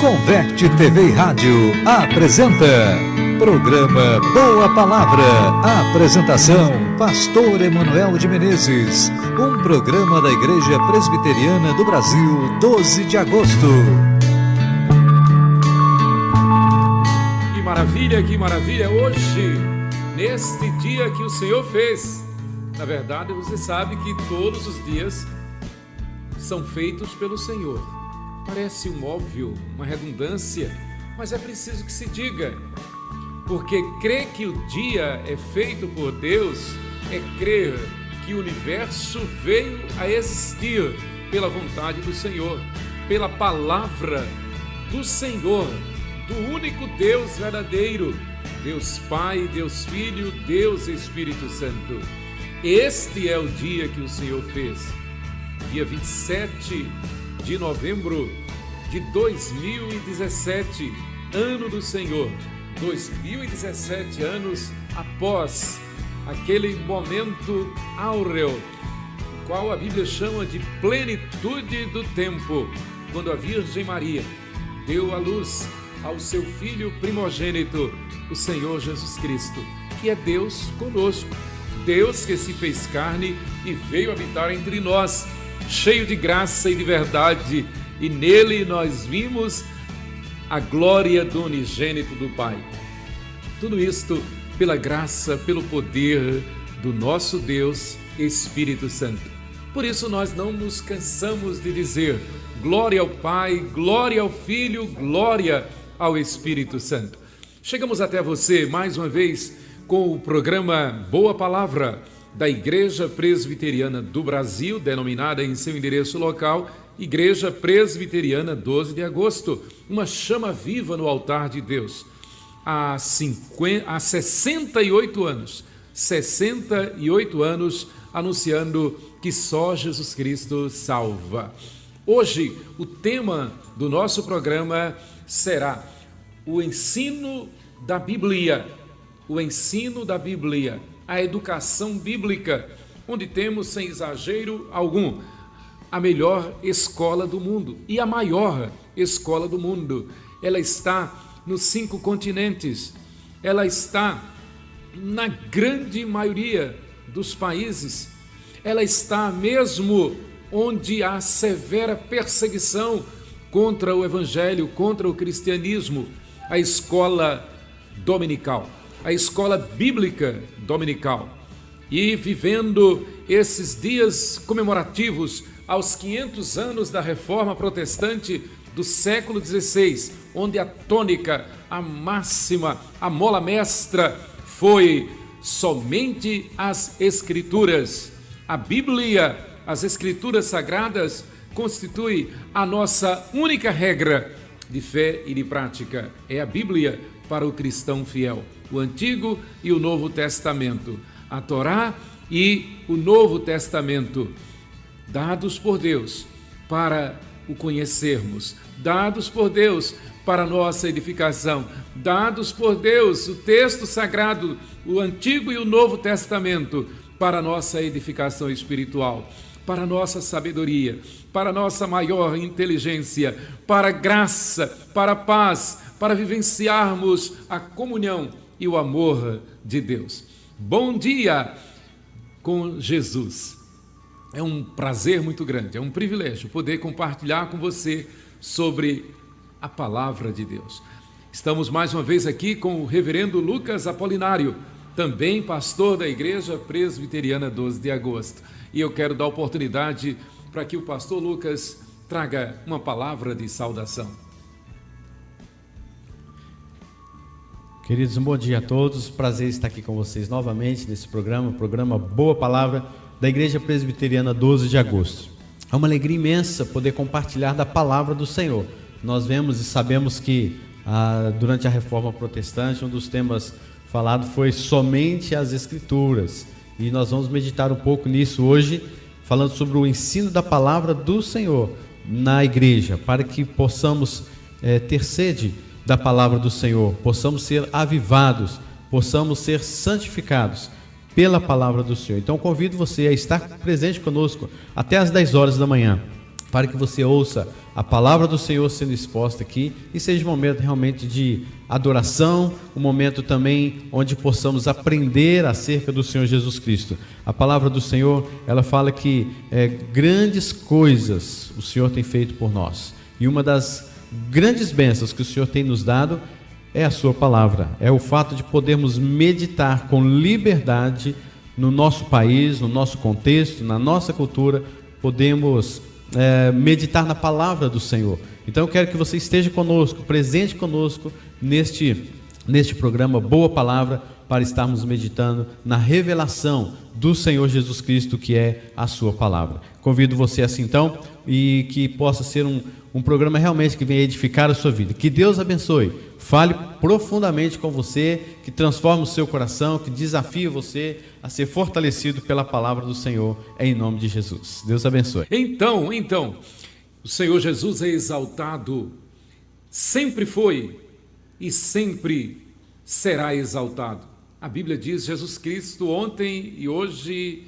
Converte TV e Rádio apresenta programa Boa Palavra. Apresentação: Pastor Emanuel de Menezes. Um programa da Igreja Presbiteriana do Brasil, 12 de agosto. Que maravilha! Hoje, neste dia que o Senhor fez. Na verdade, você sabe que todos os dias são feitos pelo Senhor. Parece um óbvio, uma redundância, mas é preciso que se diga, porque crer que o dia é feito por Deus é crer que o universo veio a existir pela vontade do Senhor, pela palavra do Senhor, do único Deus verdadeiro, Deus Pai, Deus Filho, Deus Espírito Santo. Este é o dia que o Senhor fez, dia 27 de novembro de 2017, ano do Senhor, 2017 anos após aquele momento áureo, qual a Bíblia chama de plenitude do tempo, quando a Virgem Maria deu à luz ao seu Filho primogênito, o Senhor Jesus Cristo, que é Deus conosco, Deus que se fez carne e veio habitar entre nós, cheio de graça e de verdade, e nele nós vimos a glória do unigênito do Pai. Tudo isto pela graça, pelo poder do nosso Deus Espírito Santo. Por isso nós não nos cansamos de dizer glória ao Pai, glória ao Filho, glória ao Espírito Santo. Chegamos até você mais uma vez com o programa Boa Palavra da Igreja Presbiteriana do Brasil, denominada em seu endereço local, Igreja Presbiteriana 12 de agosto, uma chama viva no altar de Deus. Há 68 anos, anunciando que só Jesus Cristo salva. Hoje, o tema do nosso programa será o ensino da Bíblia. O ensino da Bíblia, a educação bíblica, onde temos, sem exagero algum, a melhor escola do mundo e a maior escola do mundo. Ela está nos 5 continentes, ela está na grande maioria dos países, ela está mesmo onde há severa perseguição contra o Evangelho, contra o cristianismo, a escola dominical, a escola bíblica dominical. E vivendo esses dias comemorativos aos 500 anos da Reforma Protestante do século XVI, onde a tônica, a máxima, a mola mestra foi somente as Escrituras. A Bíblia, as Escrituras Sagradas, constitui a nossa única regra de fé e de prática. É a Bíblia para o cristão fiel, o Antigo e o Novo Testamento, a Torá e o Novo Testamento, dados por Deus para o conhecermos, dados por Deus para nossa edificação, dados por Deus, o texto sagrado, o Antigo e o Novo Testamento, para nossa edificação espiritual, para nossa sabedoria, para nossa maior inteligência, para graça, para paz, para vivenciarmos a comunhão e o amor de Deus. Bom dia com Jesus. É um prazer muito grande, é um privilégio poder compartilhar com você sobre a palavra de Deus. Estamos mais uma vez aqui com o reverendo Lucas Apolinário, também pastor da Igreja Presbiteriana 12 de agosto. E eu quero dar oportunidade para que o pastor Lucas traga uma palavra de saudação. Queridos, um bom dia a todos. Prazer estar aqui com vocês novamente nesse programa Boa Palavra da Igreja Presbiteriana 12 de agosto. É uma alegria imensa poder compartilhar da palavra do Senhor. Nós vemos e sabemos que durante a Reforma Protestante, um dos temas falado foi somente as Escrituras. E nós vamos meditar um pouco nisso hoje, falando sobre o ensino da palavra do Senhor na igreja, para que possamos ter sede da palavra do Senhor, possamos ser avivados, possamos ser santificados pela palavra do Senhor. Então convido você a estar presente conosco até às 10 horas da manhã, para que você ouça a a palavra do Senhor sendo exposta aqui, e seja um momento realmente de adoração, um momento também onde possamos aprender acerca do Senhor Jesus Cristo. A palavra do Senhor, ela fala que grandes coisas o Senhor tem feito por nós, e uma das grandes bênçãos que o Senhor tem nos dado é a sua palavra, é o fato de podermos meditar com liberdade no nosso país, no nosso contexto, na nossa cultura. Podemos meditar na palavra do Senhor. Então eu quero que você esteja conosco, presente conosco neste programa Boa Palavra, para estarmos meditando na revelação do Senhor Jesus Cristo, que é a sua palavra. Convido você assim então, e que possa ser um programa realmente que venha edificar a sua vida. Que Deus abençoe, fale profundamente com você, que transforme o seu coração, que desafie você a ser fortalecido pela palavra do Senhor, em nome de Jesus. Deus abençoe. Então, o Senhor Jesus é exaltado, sempre foi e sempre será exaltado. A Bíblia diz: Jesus Cristo ontem e hoje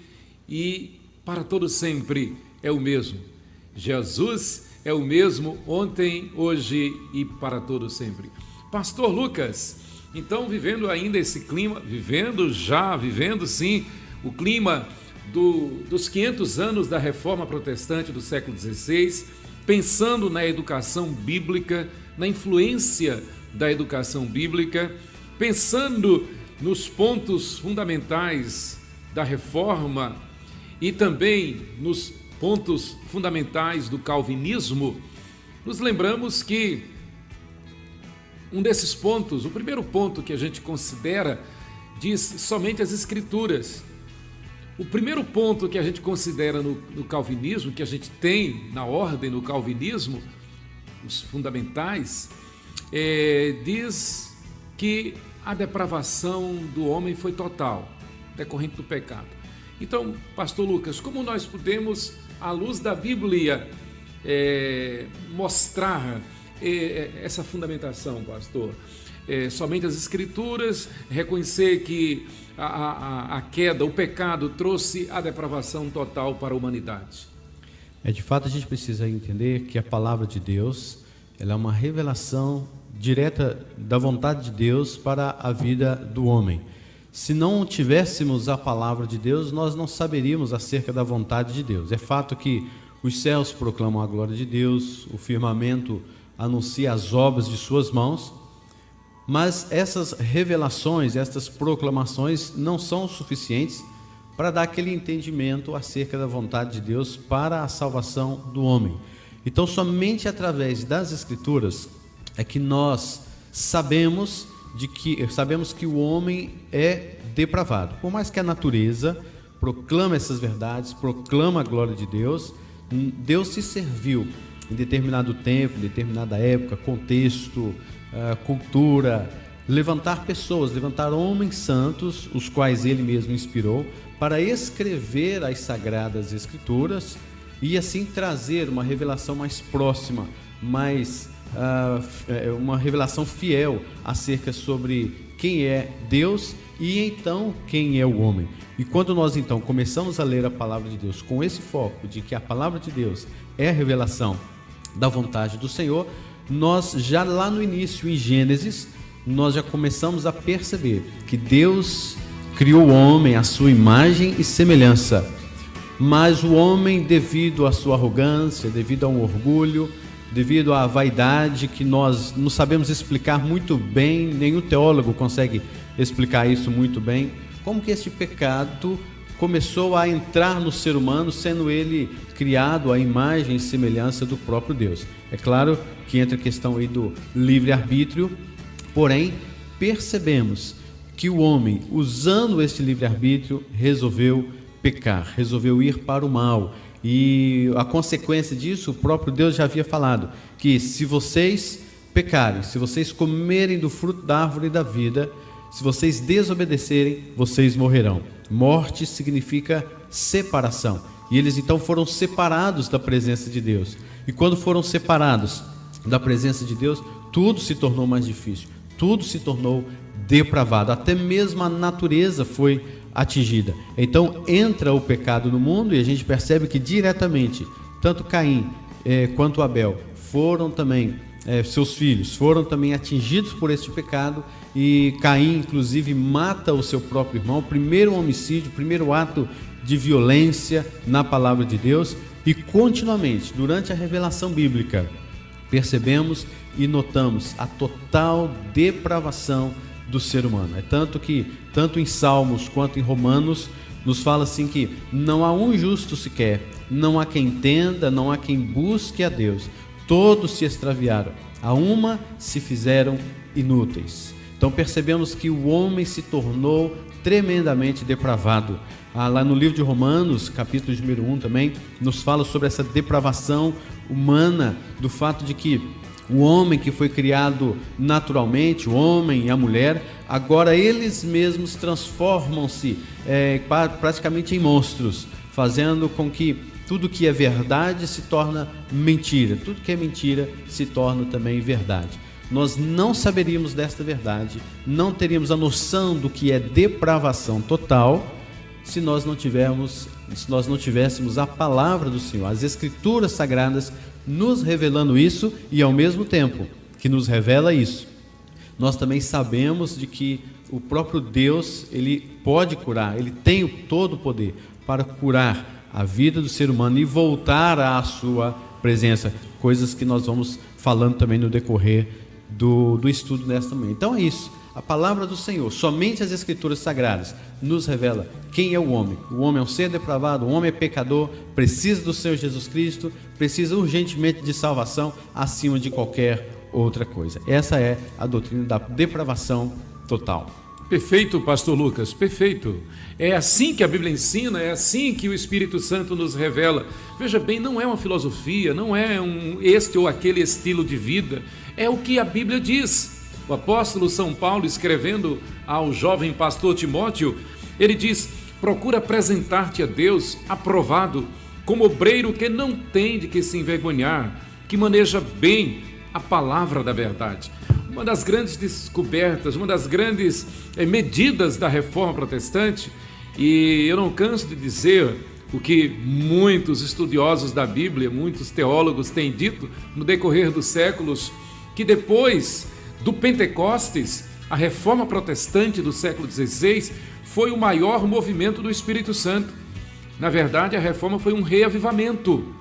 e para todo sempre é o mesmo. Jesus é o mesmo ontem, hoje e para todo sempre. Pastor Lucas, então vivendo ainda esse clima, vivendo sim, o clima dos 500 anos da Reforma Protestante do século XVI, pensando na educação bíblica, na influência da educação bíblica, pensando nos pontos fundamentais da Reforma e também nos pontos fundamentais do calvinismo, nos lembramos que um desses pontos, o primeiro ponto que a gente considera, diz somente as Escrituras. O primeiro ponto que a gente considera no calvinismo, que a gente tem na ordem no calvinismo, os fundamentais, diz que a depravação do homem foi total, decorrente do pecado. Então, pastor Lucas, como nós podemos, à luz da Bíblia, mostrar essa fundamentação, pastor? Somente as Escrituras, reconhecer que a queda, o pecado trouxe a depravação total para a humanidade. De fato, a gente precisa entender que a palavra de Deus, ela é uma revelação direta da vontade de Deus para a vida do homem. Se não tivéssemos a palavra de Deus, nós não saberíamos acerca da vontade de Deus. É fato que os céus proclamam a glória de Deus, o firmamento anuncia as obras de suas mãos, mas essas revelações, essas proclamações não são suficientes para dar aquele entendimento acerca da vontade de Deus para a salvação do homem. Então, somente através das Escrituras é que nós sabemos que o homem é depravado. Por mais que a natureza proclame essas verdades, proclama a glória de Deus, Deus se serviu em determinado tempo, em determinada época, contexto, cultura, levantar pessoas, levantar homens santos, os quais Ele mesmo inspirou, para escrever as Sagradas Escrituras e assim trazer uma revelação mais próxima, uma revelação fiel acerca sobre quem é Deus e então quem é o homem. E quando nós então começamos a ler a palavra de Deus com esse foco de que a palavra de Deus é a revelação da vontade do Senhor, nós já lá no início, em Gênesis, nós já começamos a perceber que Deus criou o homem à sua imagem e semelhança, mas o homem, devido à sua arrogância, devido a um orgulho, devido à vaidade que nós não sabemos explicar muito bem, nenhum teólogo consegue explicar isso muito bem, como que este pecado começou a entrar no ser humano, sendo ele criado à imagem e semelhança do próprio Deus. É claro que entra a questão aí do livre-arbítrio, porém percebemos que o homem, usando este livre-arbítrio, resolveu pecar, resolveu ir para o mal. E a consequência disso, o próprio Deus já havia falado, que se vocês pecarem, se vocês comerem do fruto da árvore da vida, se vocês desobedecerem, vocês morrerão. Morte significa separação. E eles então foram separados da presença de Deus. E quando foram separados da presença de Deus, tudo se tornou mais difícil, tudo se tornou depravado, até mesmo a natureza foi atingida. Então entra o pecado no mundo e a gente percebe que diretamente, tanto Caim quanto Abel foram também, seus filhos, foram também atingidos por este pecado, e Caim, inclusive, mata o seu próprio irmão, o primeiro homicídio, o primeiro ato de violência na palavra de Deus, e continuamente, durante a revelação bíblica, percebemos e notamos a total depravação do ser humano. É tanto que, tanto em Salmos quanto em Romanos, nos fala assim que não há um justo sequer, não há quem entenda, não há quem busque a Deus. Todos se extraviaram, a uma se fizeram inúteis. Então percebemos que o homem se tornou tremendamente depravado. Lá no livro de Romanos, capítulo número 1 também, nos fala sobre essa depravação humana, do fato de que o homem que foi criado naturalmente, o homem e a mulher, agora eles mesmos transformam-se praticamente em monstros, fazendo com que tudo que é verdade se torna mentira, tudo que é mentira se torna também verdade. Nós não saberíamos desta verdade, não teríamos a noção do que é depravação total, se nós não tivéssemos a palavra do Senhor, as Escrituras Sagradas nos revelando isso, e ao mesmo tempo que nos revela isso, nós também sabemos de que o próprio Deus, Ele pode curar, Ele tem todo o poder para curar a vida do ser humano e voltar à sua presença, coisas que nós vamos falando também no decorrer do estudo desta manhã. Então é isso, a palavra do Senhor, somente as Escrituras Sagradas nos revela quem é o homem. O homem é um ser depravado, o homem é pecador, precisa do Senhor Jesus Cristo, precisa urgentemente de salvação acima de qualquer outra coisa. Essa é a doutrina da depravação total. Perfeito, pastor Lucas, perfeito. É assim que a Bíblia ensina, é assim que o Espírito Santo nos revela. Veja bem, não é uma filosofia, não é este ou aquele estilo de vida, é o que a Bíblia diz. O apóstolo São Paulo, escrevendo ao jovem pastor Timóteo, ele diz: procura apresentar-te a Deus aprovado, como obreiro que não tem de que se envergonhar, que maneja bem a palavra da verdade. Uma das grandes descobertas, uma das grandes medidas da reforma protestante, e eu não canso de dizer o que muitos estudiosos da Bíblia, muitos teólogos têm dito no decorrer dos séculos, que depois do Pentecostes, a reforma protestante do século XVI foi o maior movimento do Espírito Santo. Na verdade, a reforma foi um reavivamento.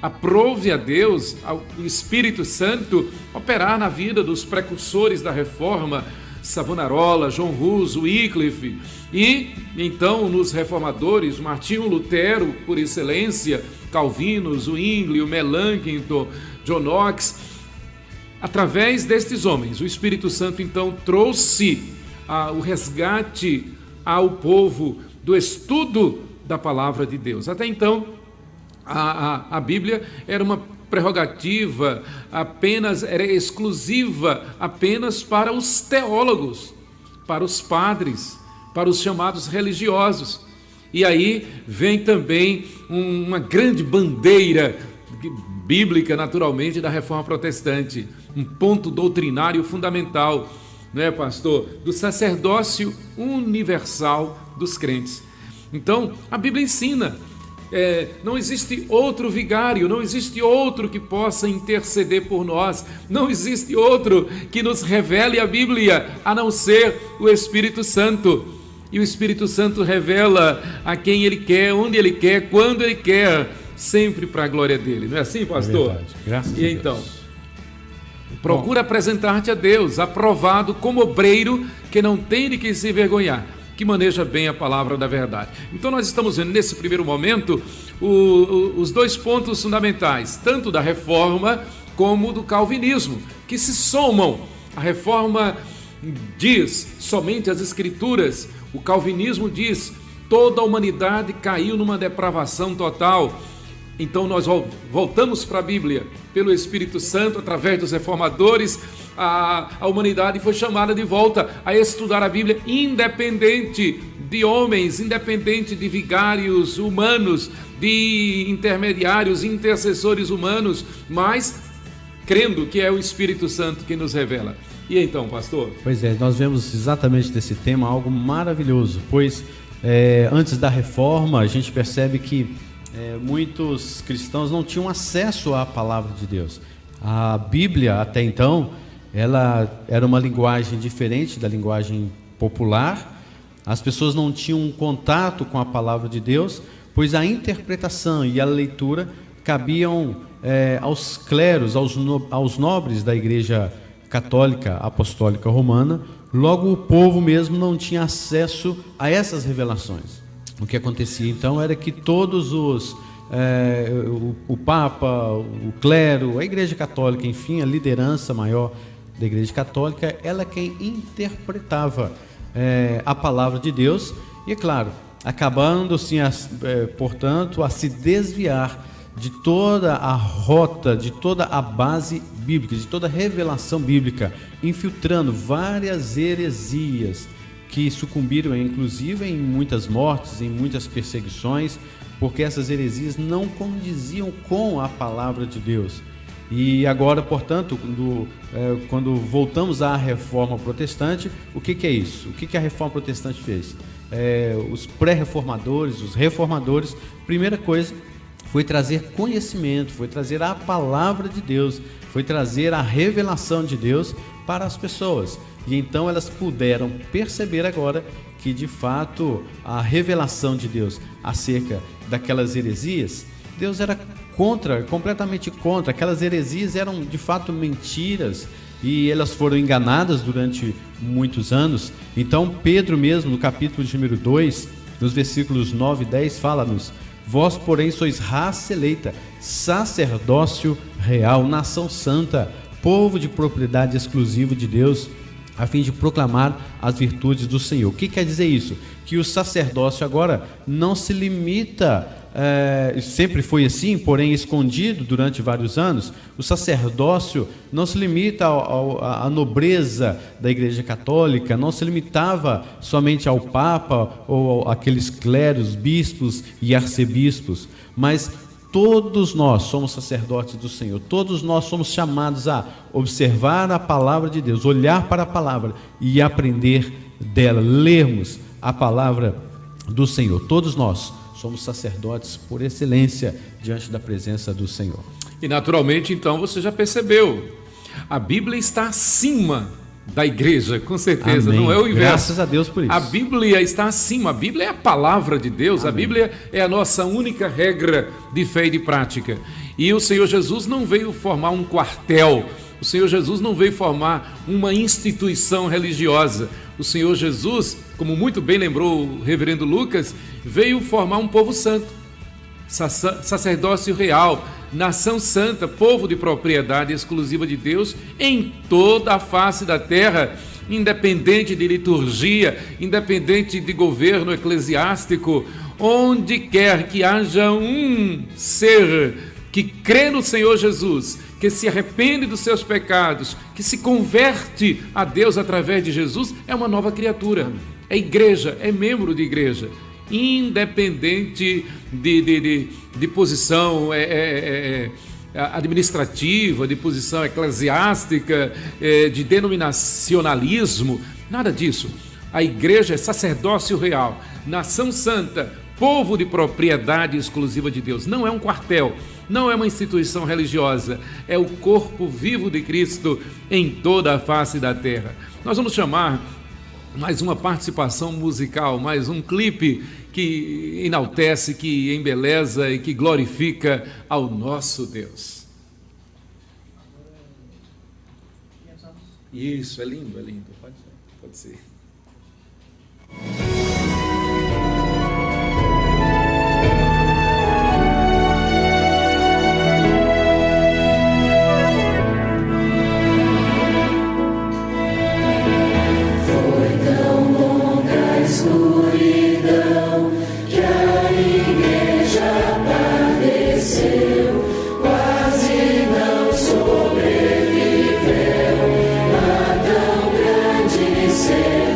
Aprove a Deus, ao Espírito Santo, operar na vida dos precursores da reforma, Savonarola, João Hus, Wycliffe, e então nos reformadores, Martinho Lutero, por excelência, Calvino, Zwingli, Melanchthon, John Knox. Através destes homens, o Espírito Santo então trouxe o resgate ao povo do estudo da palavra de Deus. Até então, a Bíblia era uma prerrogativa era exclusiva apenas para os teólogos, para os padres, para os chamados religiosos. E aí vem também uma grande bandeira bíblica, naturalmente, da reforma protestante, um ponto doutrinário fundamental, não é, pastor? Do sacerdócio universal dos crentes. Então, a Bíblia ensina, não existe outro vigário, não existe outro que possa interceder por nós, não existe outro que nos revele a Bíblia, a não ser o Espírito Santo. E o Espírito Santo revela a quem Ele quer, onde Ele quer, quando Ele quer, sempre para a glória dele. Não é assim, pastor? É verdade. Graças a Deus. E então, procura apresentar-te a Deus, aprovado como obreiro que não tem de que se envergonhar, que maneja bem a palavra da verdade. Então nós estamos vendo nesse primeiro momento os dois pontos fundamentais, tanto da reforma como do calvinismo, que se somam. A reforma diz somente as Escrituras, o calvinismo diz toda a humanidade caiu numa depravação total. Então nós voltamos para a Bíblia, pelo Espírito Santo, através dos reformadores, a humanidade foi chamada de volta a estudar a Bíblia, independente de homens, independente de vigários humanos, de intermediários, intercessores humanos, mas crendo que é o Espírito Santo que nos revela. E então, pastor? Pois é, nós vemos exatamente desse tema algo maravilhoso, pois antes da reforma a gente percebe que muitos cristãos não tinham acesso à palavra de Deus. A Bíblia, até então, ela era uma linguagem diferente da linguagem popular. As pessoas não tinham um contato com a palavra de Deus, pois a interpretação e a leitura cabiam aos cleros, aos nobres da Igreja Católica Apostólica Romana. Logo, o povo mesmo não tinha acesso a essas revelações. O que acontecia então era que todos o Papa, o clero, a Igreja Católica, enfim, a liderança maior da Igreja Católica, ela é quem interpretava a palavra de Deus, e é claro, acabando-se, portanto, a se desviar de toda a rota, de toda a base bíblica, de toda a revelação bíblica, infiltrando várias heresias que sucumbiram, inclusive, em muitas mortes, em muitas perseguições, porque essas heresias não condiziam com a palavra de Deus. E agora, portanto, quando voltamos à Reforma Protestante, o que é isso? O que a Reforma Protestante fez? Os pré-reformadores, os reformadores, primeira coisa, foi trazer conhecimento, foi trazer a palavra de Deus, foi trazer a revelação de Deus para as pessoas. E então elas puderam perceber agora que, de fato, a revelação de Deus acerca daquelas heresias, Deus era completamente contra. Aquelas heresias eram, de fato, mentiras, e elas foram enganadas durante muitos anos. Então, Pedro mesmo, no capítulo de número 2, nos versículos 9 e 10, fala-nos: vós, porém, sois raça eleita, sacerdócio real, nação santa, povo de propriedade exclusiva de Deus, a fim de proclamar as virtudes do Senhor. O que quer dizer isso? Que o sacerdócio agora não se limita, sempre foi assim, porém escondido durante vários anos. O sacerdócio não se limita à nobreza da Igreja Católica, não se limitava somente ao Papa ou àqueles cleros, bispos e arcebispos, mas todos nós somos sacerdotes do Senhor, todos nós somos chamados a observar a palavra de Deus, olhar para a palavra e aprender dela, lermos a palavra do Senhor. Todos nós somos sacerdotes por excelência diante da presença do Senhor. E naturalmente, então, você já percebeu, a Bíblia está acima da igreja, com certeza. Amém. Não é o inverso. Graças a Deus por isso. A Bíblia está acima, a Bíblia é a palavra de Deus. Amém. A Bíblia é a nossa única regra de fé e de prática. E o Senhor Jesus não veio formar um quartel, o Senhor Jesus não veio formar uma instituição religiosa. O Senhor Jesus, como muito bem lembrou o reverendo Lucas, veio formar um povo santo, sacerdócio real, nação santa, povo de propriedade exclusiva de Deus em toda a face da terra, independente de liturgia, independente de governo eclesiástico. Onde quer que haja um ser que crê no Senhor Jesus, que se arrepende dos seus pecados, que se converte a Deus através de Jesus, é uma nova criatura, é igreja, é membro de igreja, independente de posição administrativa, de posição eclesiástica, de denominacionalismo, nada disso. A igreja é sacerdócio real, nação santa, povo de propriedade exclusiva de Deus. Não é um quartel, não é uma instituição religiosa, é o corpo vivo de Cristo em toda a face da terra. Nós vamos chamar mais uma participação musical, mais um clipe que enaltece, que embeleza e que glorifica ao nosso Deus. Isso, é lindo, é lindo. Pode ser. Escuridão que a igreja padeceu, quase não sobreviveu a tão grande servidão.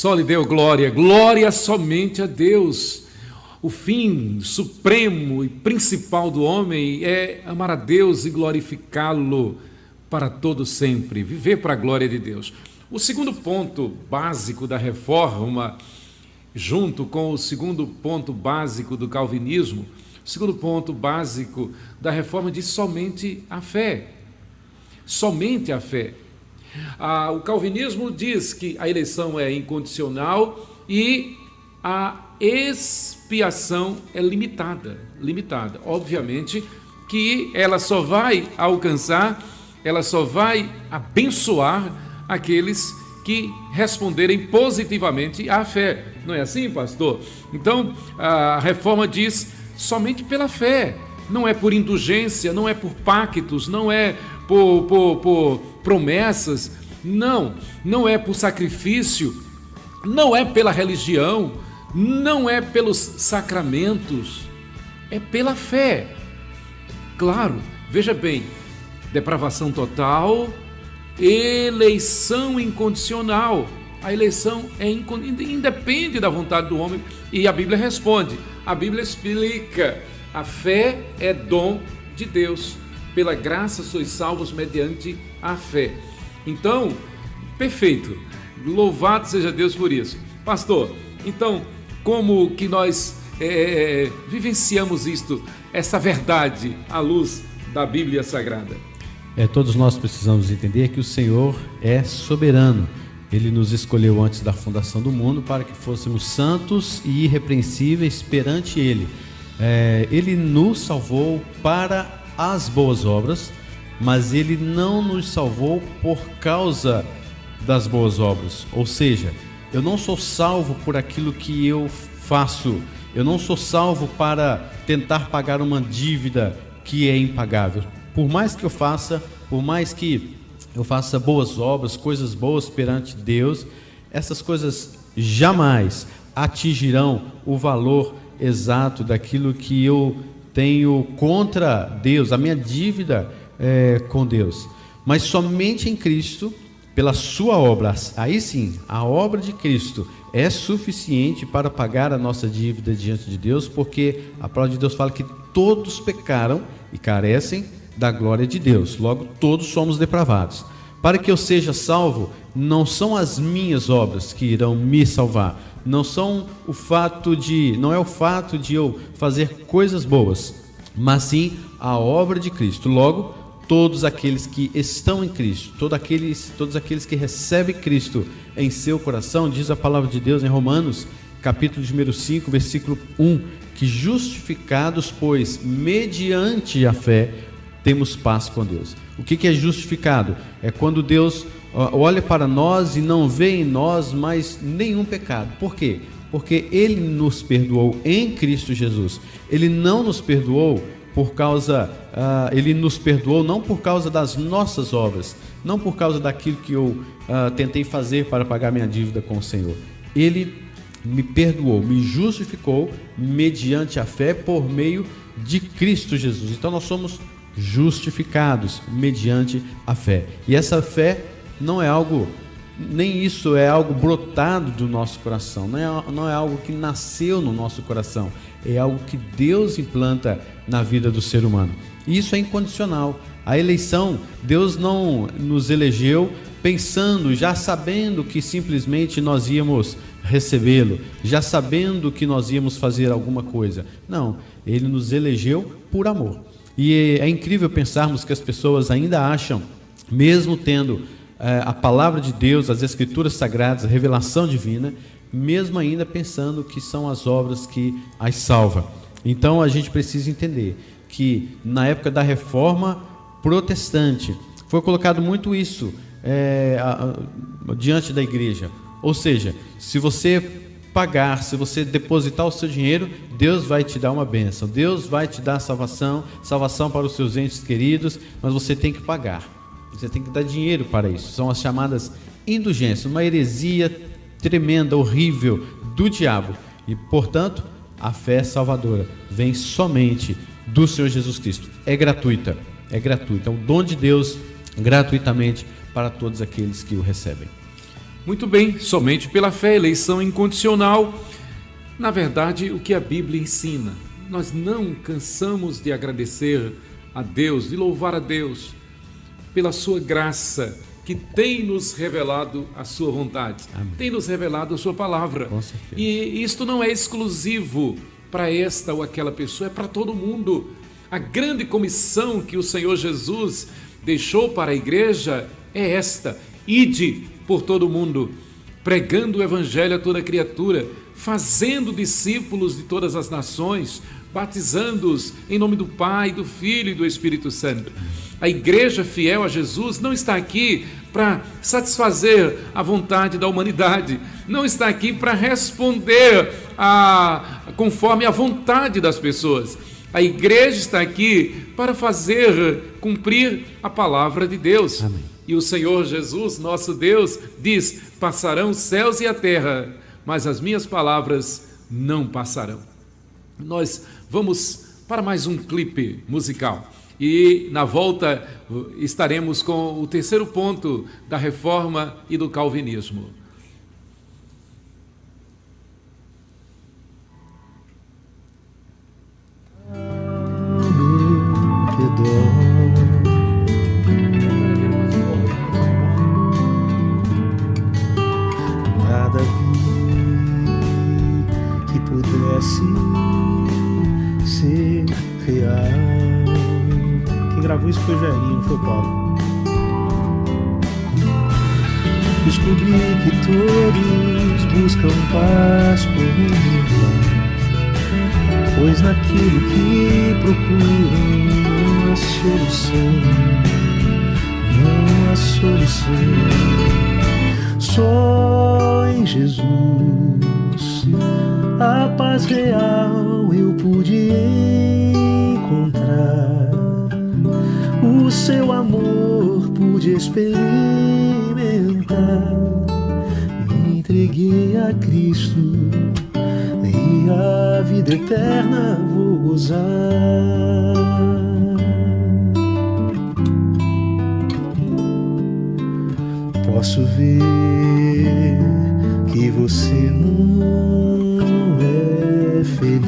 Só lhe deu glória, glória somente a Deus. O fim supremo e principal do homem é amar a Deus e glorificá-lo para todo sempre, viver para a glória de Deus. O segundo ponto básico da reforma, junto com o segundo ponto básico do calvinismo, o segundo ponto básico da reforma diz somente a fé. Somente a fé. O calvinismo diz que a eleição é incondicional e a expiação é limitada. Obviamente que ela só vai alcançar, ela só vai abençoar aqueles que responderem positivamente à fé. Não é assim, pastor? Então, a reforma diz somente pela fé. Não é por indulgência, não é por pactos, não é por promessas, não é por sacrifício, não é pela religião, não é pelos sacramentos, é pela fé. Claro, veja bem, depravação total, eleição incondicional. A eleição independe da vontade do homem e a Bíblia responde, a Bíblia explica, a fé é dom de Deus. Pela graça sois salvos mediante a fé. Então, perfeito. Louvado seja Deus por isso. Pastor, então, como que nós vivenciamos isto, essa verdade, à luz da Bíblia Sagrada? Todos nós precisamos entender que o Senhor é soberano. Ele nos escolheu antes da fundação do mundo para que fôssemos santos e irrepreensíveis perante Ele. Ele nos salvou para as boas obras, mas Ele não nos salvou por causa das boas obras. Ou seja, eu não sou salvo por aquilo que eu faço, eu não sou salvo para tentar pagar uma dívida que é impagável. Por mais que eu faça boas obras, coisas boas perante Deus, essas coisas jamais atingirão o valor exato daquilo que eu tenho contra Deus, a minha dívida com Deus. Mas somente em Cristo, pela sua obra, aí sim, a obra de Cristo é suficiente para pagar a nossa dívida diante de Deus, porque a palavra de Deus fala que todos pecaram e carecem da glória de Deus, logo todos somos depravados. Para que eu seja salvo, não são as minhas obras que irão me salvar, não é o fato de eu fazer coisas boas, mas sim a obra de Cristo. Logo, todos aqueles que estão em Cristo, todos aqueles que recebem Cristo em seu coração, diz a palavra de Deus em Romanos, capítulo de número 5, versículo 1, que justificados, pois, mediante a fé, temos paz com Deus. O que é justificado? É quando Deus olha para nós e não vê em nós mais nenhum pecado. Por quê? Porque Ele nos perdoou em Cristo Jesus. Ele não nos perdoou Ele nos perdoou não por causa das nossas obras, não por causa daquilo que eu tentei fazer para pagar minha dívida com o Senhor. Ele me perdoou, me justificou mediante a fé por meio de Cristo Jesus. Então nós somos justificados mediante a fé. E essa fé não é algo, nem isso é algo brotado do nosso coração, não é algo que nasceu no nosso coração, é algo que Deus implanta na vida do ser humano. E isso é incondicional. A eleição, Deus não nos elegeu pensando, já sabendo que simplesmente nós íamos recebê-lo, já sabendo que nós íamos fazer alguma coisa. Não, Ele nos elegeu por amor. E é incrível pensarmos que as pessoas ainda acham, mesmo tendo a palavra de Deus, as Escrituras Sagradas, a revelação divina, mesmo ainda pensando que são as obras que as salvam. Então a gente precisa entender que na época da Reforma Protestante foi colocado muito isso diante da igreja. Ou seja, se você pagar, se você depositar o seu dinheiro, Deus vai te dar uma bênção, Deus vai te dar salvação para os seus entes queridos, mas você tem que pagar, você tem que dar dinheiro para isso. São as chamadas indulgências, uma heresia tremenda, horrível do diabo. E portanto, a fé salvadora vem somente do Senhor Jesus Cristo. É gratuita, é um dom de Deus gratuitamente para todos aqueles que o recebem. Muito bem, somente pela fé, eleição incondicional. Na verdade, o que a Bíblia ensina, nós não cansamos de agradecer a Deus, de louvar a Deus pela sua graça, que tem nos revelado a sua vontade. Amém. Tem nos revelado a sua palavra. Com certeza. E isto não é exclusivo para esta ou aquela pessoa, é para todo mundo. A grande comissão que o Senhor Jesus deixou para a igreja é esta: ide por todo mundo, pregando o evangelho a toda criatura, fazendo discípulos de todas as nações, batizando-os em nome do Pai, do Filho e do Espírito Santo. A igreja fiel a Jesus não está aqui para satisfazer a vontade da humanidade, não está aqui para responder conforme a vontade das pessoas. A igreja está aqui para fazer cumprir a palavra de Deus. Amém. E o Senhor Jesus, nosso Deus, diz: passarão os céus e a terra, mas as minhas palavras não passarão. Nós vamos para mais um clipe musical. E na volta estaremos com o terceiro ponto da Reforma e do Calvinismo. Nada vi que pudesse ser real. Quem gravou isso foi o Jairinho, não foi o Paulo. Descobri que todos buscam paz por mim, pois naquilo que procuram não há solução, não há solução. Só em Jesus a paz real eu pude encontrar, o seu amor pude experimentar. Me entreguei a Cristo e a vida eterna vou gozar. Posso ver que você não é feliz.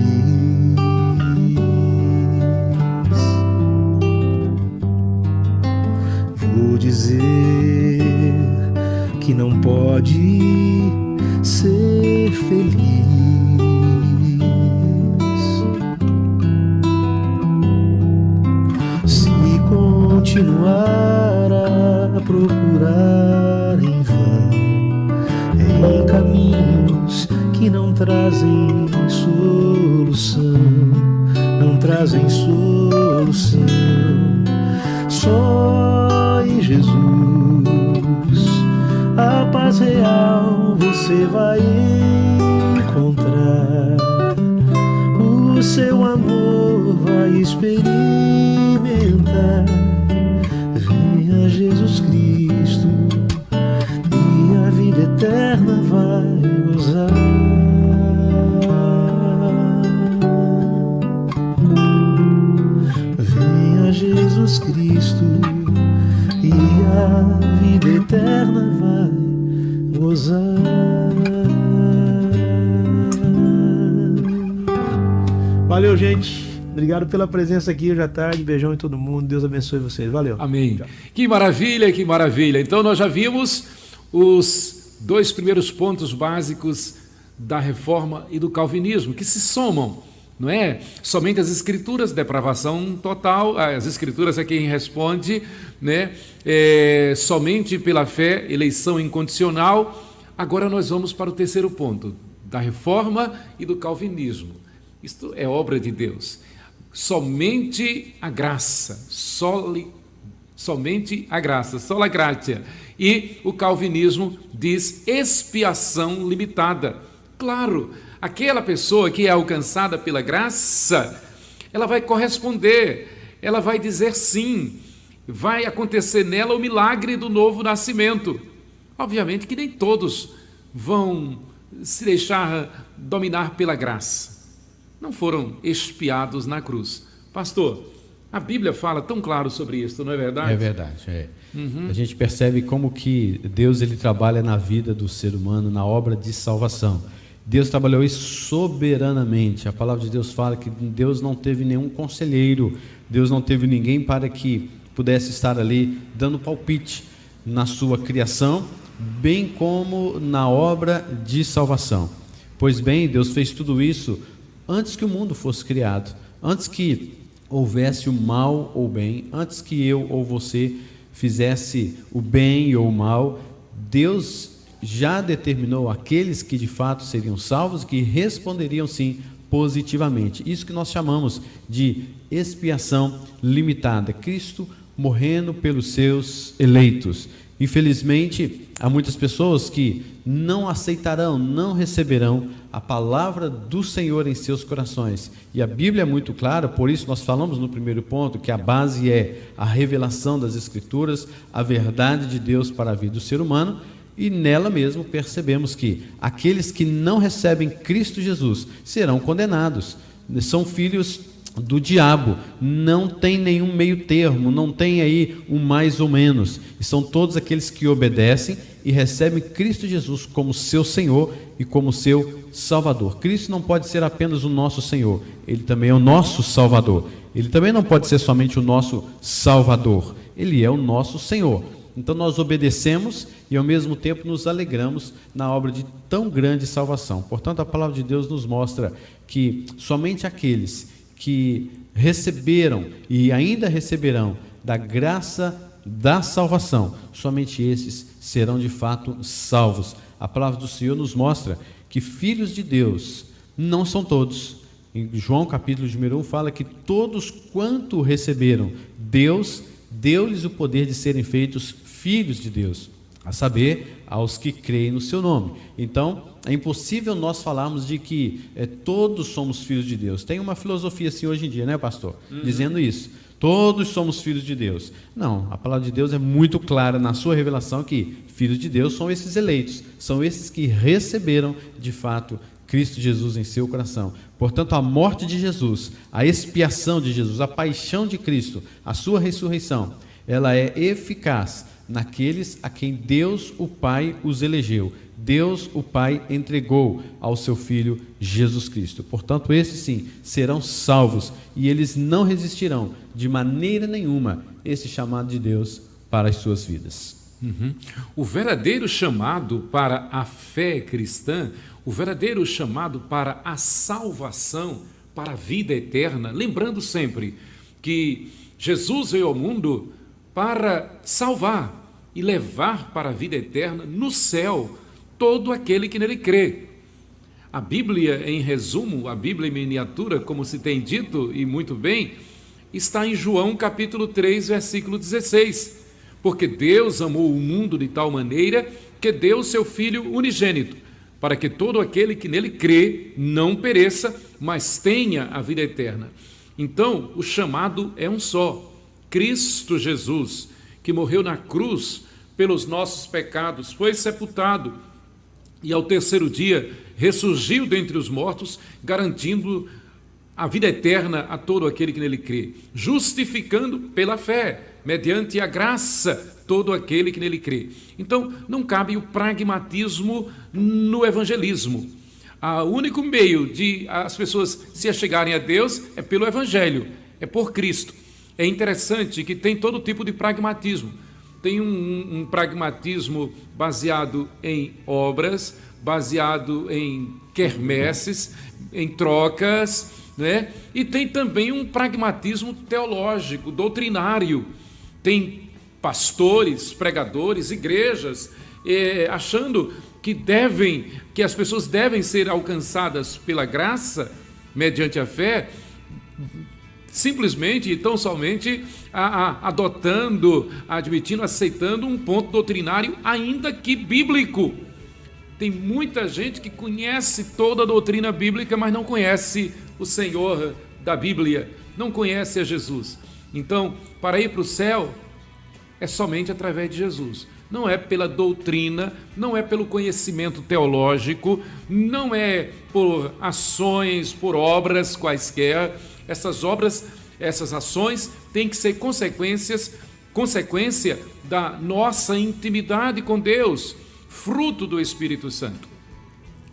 Vou dizer que não pode ser feliz. continuar a procurar em vão, em caminhos que não trazem solução, não trazem solução. Só em Jesus a paz real você vai encontrar, o seu amor vai experimentar. Venha Jesus Cristo e a vida eterna vai gozar. Venha Jesus Cristo e a vida eterna vai gozar. Valeu, gente. Obrigado pela presença aqui hoje à tarde. Beijão em todo mundo. Deus abençoe vocês. Valeu. Amém. Tchau. Que maravilha, que maravilha. Então nós já vimos os dois primeiros pontos básicos da reforma e do calvinismo, que se somam, não é? Somente as escrituras, depravação total, as escrituras é quem responde, né? Somente pela fé, eleição incondicional. Agora nós vamos para o terceiro ponto, da reforma e do calvinismo. Isto é obra de Deus. Somente a graça, somente a graça, sola gratia. E o calvinismo diz expiação limitada. Claro, aquela pessoa que é alcançada pela graça, ela vai corresponder, ela vai dizer sim, vai acontecer nela o milagre do novo nascimento. Obviamente que nem todos vão se deixar dominar pela graça. Não foram expiados na cruz. Pastor, a Bíblia fala tão claro sobre isso, não é verdade? É verdade, A gente percebe como que Deus ele trabalha na vida do ser humano, na obra de salvação. Deus trabalhou isso soberanamente. A palavra de Deus fala que Deus não teve nenhum conselheiro, Deus não teve ninguém para que pudesse estar ali dando palpite na sua criação, bem como na obra de salvação. Pois bem, Deus fez tudo isso antes que o mundo fosse criado, antes que houvesse o mal ou o bem, antes que eu ou você fizesse o bem ou o mal. Deus já determinou aqueles que de fato seriam salvos, que responderiam sim positivamente. Isso que nós chamamos de expiação limitada. Cristo morrendo pelos seus eleitos. Infelizmente, há muitas pessoas que não aceitarão, não receberão a palavra do Senhor em seus corações. E a Bíblia é muito clara, por isso nós falamos no primeiro ponto que a base é a revelação das Escrituras, a verdade de Deus para a vida do ser humano, e nela mesmo percebemos que aqueles que não recebem Cristo Jesus serão condenados, são filhos do diabo, não tem nenhum meio termo, não tem aí um mais ou menos, e são todos aqueles que obedecem e recebem Cristo Jesus como seu Senhor e como seu Salvador. Cristo não pode ser apenas o nosso Senhor, Ele também é o nosso Salvador. Ele também não pode ser somente o nosso Salvador, Ele é o nosso Senhor. Então nós obedecemos e ao mesmo tempo nos alegramos na obra de tão grande salvação. Portanto, a palavra de Deus nos mostra que somente aqueles que receberam e ainda receberão da graça da salvação, somente esses serão de fato salvos. A palavra do Senhor nos mostra que filhos de Deus não são todos. Em João capítulo número 1 fala que todos quanto receberam, Deus deu-lhes o poder de serem feitos filhos de Deus, a saber, aos que creem no seu nome. Então, é impossível nós falarmos de que todos somos filhos de Deus. Tem uma filosofia assim hoje em dia, né, pastor? Dizendo isso. Todos somos filhos de Deus. Não, a palavra de Deus é muito clara na sua revelação que filhos de Deus são esses eleitos, são esses que receberam de fato Cristo Jesus em seu coração. Portanto, a morte de Jesus, a expiação de Jesus, a paixão de Cristo, a sua ressurreição, ela é eficaz naqueles a quem Deus o Pai os elegeu. Deus o Pai entregou ao seu Filho Jesus Cristo. Portanto, esses sim serão salvos e eles não resistirão de maneira nenhuma esse chamado de Deus para as suas vidas. O verdadeiro chamado para a fé cristã, o verdadeiro chamado para a salvação, para a vida eterna, lembrando sempre que Jesus veio ao mundo para salvar e levar para a vida eterna no céu todo aquele que nele crê. A Bíblia, em resumo, a Bíblia em miniatura, como se tem dito, e muito bem, está em João capítulo 3, versículo 16. Porque Deus amou o mundo de tal maneira que deu o seu Filho unigênito, para que todo aquele que nele crê não pereça, mas tenha a vida eterna. Então, o chamado é um só: Cristo Jesus, que morreu na cruz pelos nossos pecados, foi sepultado e ao terceiro dia ressurgiu dentre os mortos, garantindo a vida eterna a todo aquele que nele crê, justificando pela fé, mediante a graça, todo aquele que nele crê. Então, não cabe o pragmatismo no evangelismo. O único meio de as pessoas se achegarem a Deus é pelo evangelho, é por Cristo. É interessante que tem todo tipo de pragmatismo. Tem um pragmatismo baseado em obras, baseado em quermesses, em trocas, né? E tem também um pragmatismo teológico, doutrinário. Tem pastores, pregadores, igrejas, achando que as pessoas devem ser alcançadas pela graça, mediante a fé, simplesmente e tão somente adotando, admitindo, aceitando um ponto doutrinário, ainda que bíblico. Tem muita gente que conhece toda a doutrina bíblica, mas não conhece o Senhor da Bíblia, não conhece a Jesus. Então, para ir para o céu, é somente através de Jesus. Não é pela doutrina, não é pelo conhecimento teológico, não é por ações, por obras quaisquer. Essas obras, essas ações têm que ser consequência da nossa intimidade com Deus, fruto do Espírito Santo.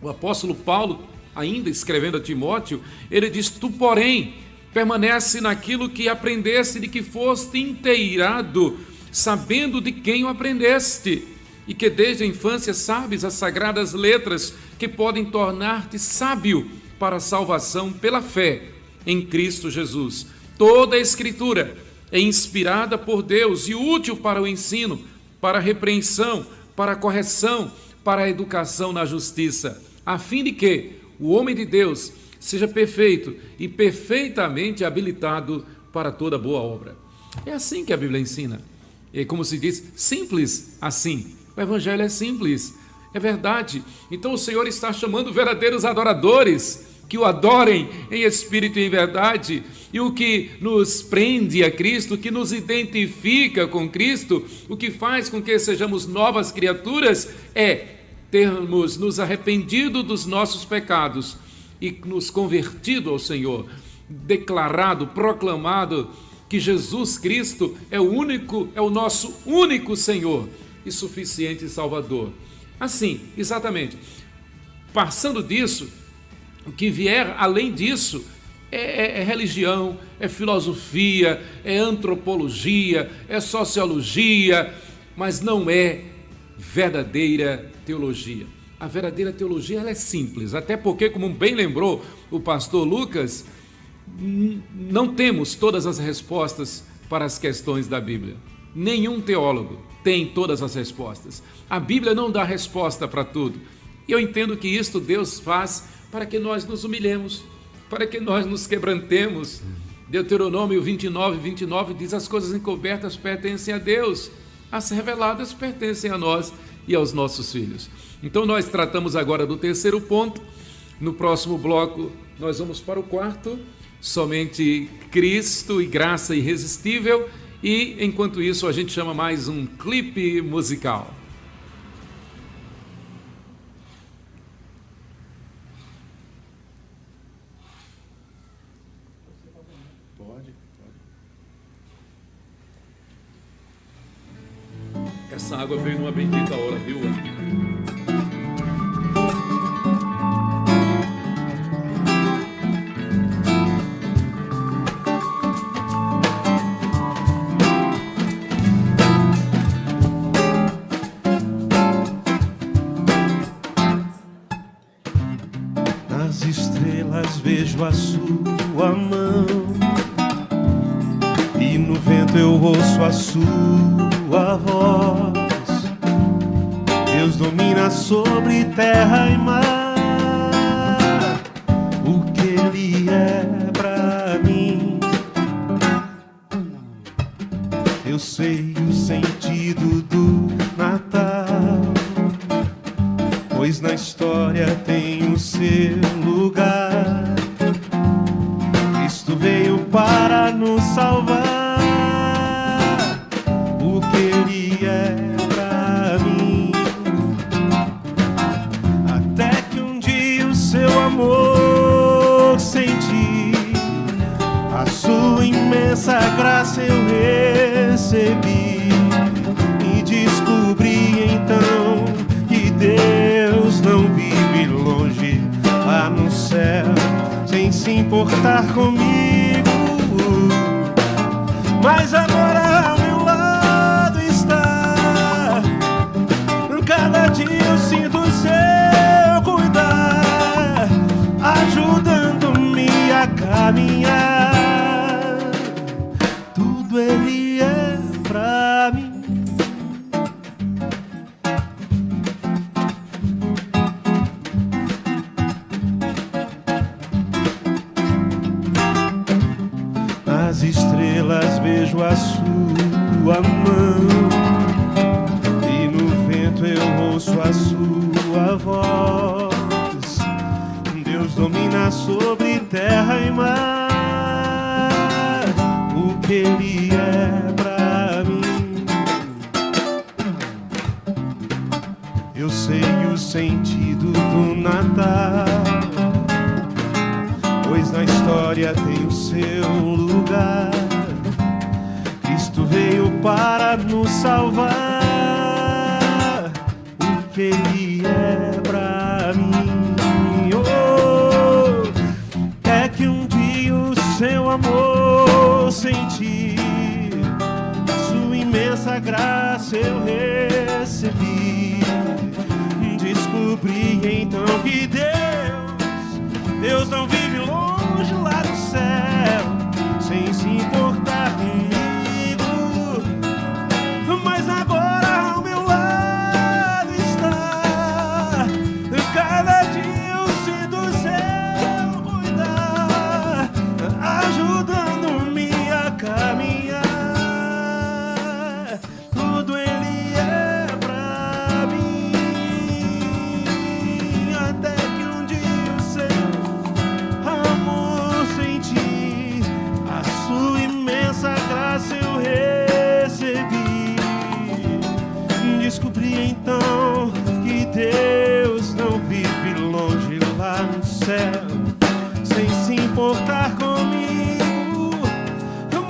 O apóstolo Paulo, ainda escrevendo a Timóteo, ele diz: tu, porém, permanece naquilo que aprendeste, de que foste inteirado, sabendo de quem o aprendeste, e que desde a infância sabes as sagradas letras que podem tornar-te sábio para a salvação pela fé em Cristo Jesus. Toda a Escritura é inspirada por Deus e útil para o ensino, para a repreensão, para a correção, para a educação na justiça, a fim de que o homem de Deus seja perfeito e perfeitamente habilitado para toda boa obra. É assim que a Bíblia ensina. É como se diz, simples assim. O Evangelho é simples, é verdade. Então o Senhor está chamando verdadeiros adoradores, que o adorem em espírito e em verdade. E o que nos prende a Cristo, o que nos identifica com Cristo, o que faz com que sejamos novas criaturas, é termos nos arrependido dos nossos pecados e nos convertido ao Senhor, declarado, proclamado que Jesus Cristo é o nosso único Senhor e suficiente Salvador. Assim, exatamente. Passando disso, o que vier além disso é religião, é filosofia, é antropologia, é sociologia, mas não é verdadeira teologia. A verdadeira teologia ela é simples, até porque, como bem lembrou o pastor Lucas, não temos todas as respostas para as questões da Bíblia. Nenhum teólogo tem todas as respostas. A Bíblia não dá resposta para tudo. E eu entendo que isto Deus faz para que nós nos humilhemos, para que nós nos quebrantemos. Deuteronômio 29 diz: as coisas encobertas pertencem a Deus, as reveladas pertencem a nós e aos nossos filhos. Então nós tratamos agora do terceiro ponto. No próximo bloco nós vamos para o quarto, somente Cristo e graça irresistível, e enquanto isso a gente chama mais um clipe musical. Essa água veio numa bendita hora, viu? Nas estrelas vejo a sua mão, e no vento eu ouço a sua voz. Deus domina sobre terra e mar. O que Ele é pra mim, eu sei o sentido do Natal, pois na história tem o seu lugar. Cristo veio para nos salvar. O que Ele é pra mim, até que um dia o seu amor senti, a sua imensa graça eu recebi, e descobri então que Deus não vive longe lá no céu, sem se importar comigo. Mas agora ao meu lado está, cada dia eu sinto o seu cuidar, ajudando-me a caminhar. Tudo Ele é pra mim. Nas estrelas vejo a sua mão, e no vento eu ouço a sua voz. Deus domina sobre terra e mar. O que Ele é pra mim, eu sei o sentido do Natal, pois na história tem o seu lugar. Cristo veio para nos salvar. O que Ele é pra mim, oh, é que um dia o seu amor senti, sua imensa graça eu recebi, descobri então que Deus não vive longe lá do céu, sem se importar comigo. Mas agora ao meu lado está, cada dia eu sinto o seu cuidar, ajudando-me a caminhar. Tudo Ele é pra mim, até que um dia o seu amor senti, a sua imensa graça eu recebi, descobri então que Deus não vive longe lá no céu, sem se importar comigo.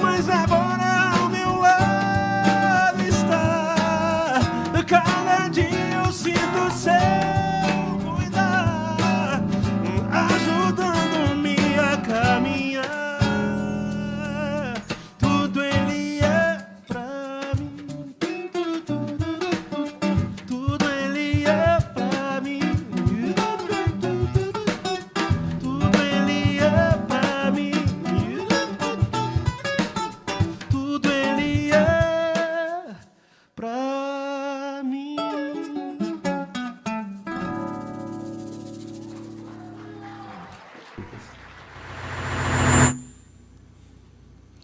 Mas agora ao meu lado está, cada dia eu sinto o seu cuidar, ajudando-me a caminhar. Tudo Ele é pra mim, tudo Ele é pra mim, tudo Ele é pra mim, tudo Ele é pra mim.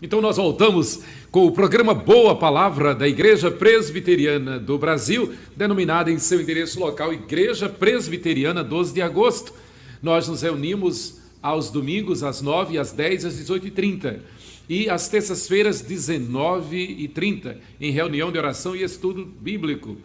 Então nós voltamos com o programa Boa Palavra da Igreja Presbiteriana do Brasil, denominada em seu endereço local Igreja Presbiteriana 12 de Agosto. Nós nos reunimos aos domingos às 9, às 10 e às 18h30 e às terças-feiras 19h30 em reunião de oração e estudo bíblico.